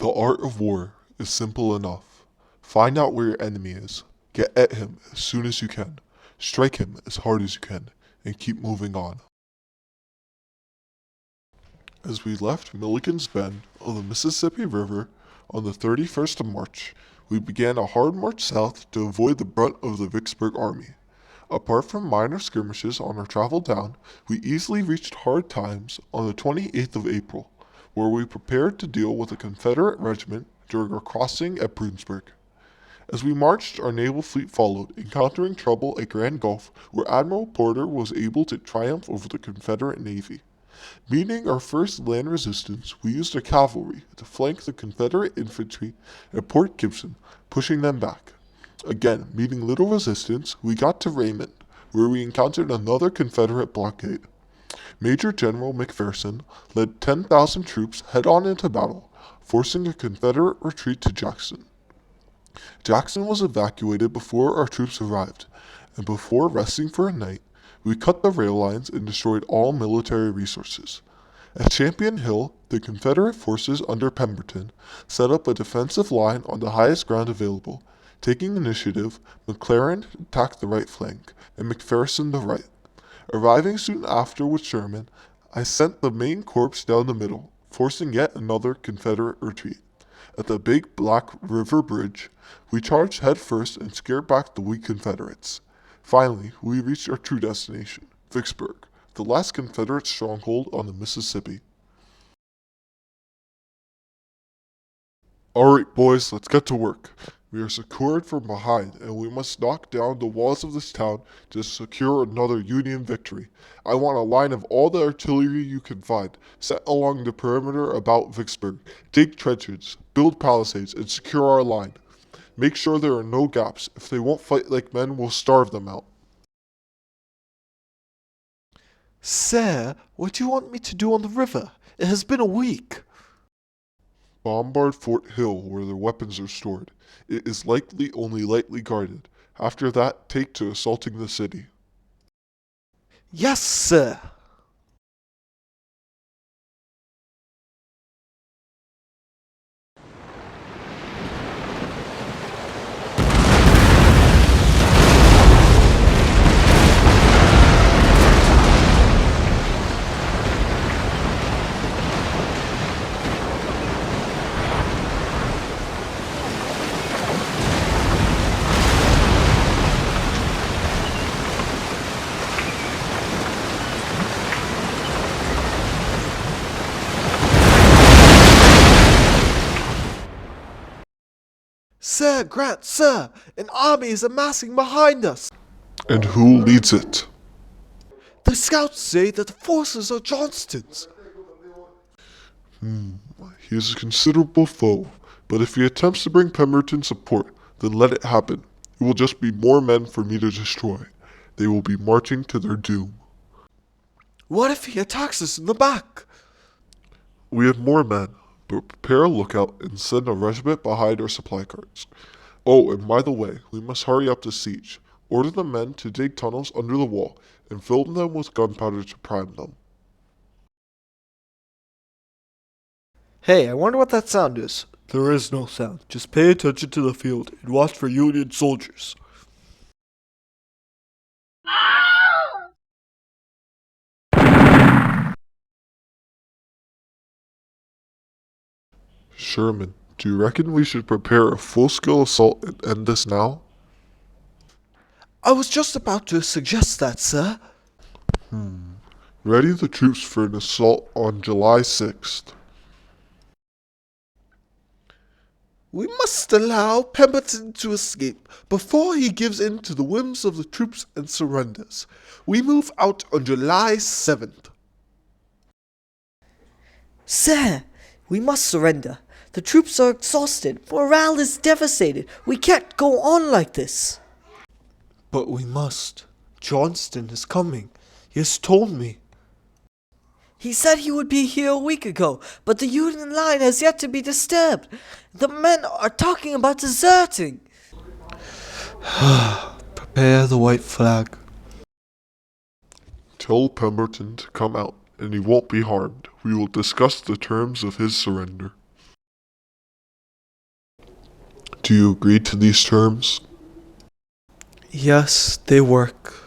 The art of war is simple enough. Find out where your enemy is, get at him as soon as you can, strike him as hard as you can, and keep moving on. As we left Milliken's Bend on the Mississippi River on the 31st of March, we began a hard march south to avoid the brunt of the Vicksburg Army. Apart from minor skirmishes on our travel down, we easily reached Hard Times on the 28th of April, where we prepared to deal with a Confederate regiment during our crossing at Bruinsburg. As we marched, our naval fleet followed, encountering trouble at Grand Gulf, where Admiral Porter was able to triumph over the Confederate Navy. Meeting our first land resistance, we used our cavalry to flank the Confederate infantry at Port Gibson, pushing them back. Again, meeting little resistance, we got to Raymond, where we encountered another Confederate blockade. Major General McPherson led 10,000 troops head-on into battle, forcing a Confederate retreat to Jackson. Jackson was evacuated before our troops arrived, and before resting for a night, we cut the rail lines and destroyed all military resources. At Champion Hill, the Confederate forces under Pemberton set up a defensive line on the highest ground available. Taking initiative, McClellan attacked the right flank, and McPherson the right. Arriving soon after with Sherman, I sent the main corps down the middle, forcing yet another Confederate retreat. At the Big Black River Bridge, we charged headfirst and scared back the weak Confederates. Finally, we reached our true destination, Vicksburg, the last Confederate stronghold on the Mississippi. Alright boys, let's get to work. We are secured from behind, and we must knock down the walls of this town to secure another Union victory. I want a line of all the artillery you can find, set along the perimeter about Vicksburg. Dig trenches, build palisades, and secure our line. Make sure there are no gaps. If they won't fight like men, we'll starve them out. Sir, what do you want me to do on the river? It has been a week. Bombard Fort Hill, where their weapons are stored. It is likely only lightly guarded. After that, take to assaulting the city. Yes, sir. Sir, Grant, sir, an army is amassing behind us. And who leads it? The scouts say that the forces are Johnston's. He is a considerable foe, but if he attempts to bring Pemberton support, then let it happen. It will just be more men for me to destroy. They will be marching to their doom. What if he attacks us in the back? We have more men, but prepare a lookout and send a regiment behind our supply carts. Oh, and by the way, we must hurry up the siege. Order the men to dig tunnels under the wall and fill them with gunpowder to prime them. Hey, I wonder what that sound is. There is no sound. Just pay attention to the field and watch for Union soldiers. Sherman, do you reckon we should prepare a full-scale assault and end this now? I was just about to suggest that, sir. Ready the troops for an assault on July 6th. We must allow Pemberton to escape before he gives in to the whims of the troops and surrenders. We move out on July 7th. Sir, we must surrender. The troops are exhausted. Morale is devastated. We can't go on like this. But we must. Johnston is coming. He has told me. He said he would be here a week ago, but the Union line has yet to be disturbed. The men are talking about deserting. Prepare the white flag. Tell Pemberton to come out, and he won't be harmed. We will discuss the terms of his surrender. Do you agree to these terms? Yes, they work.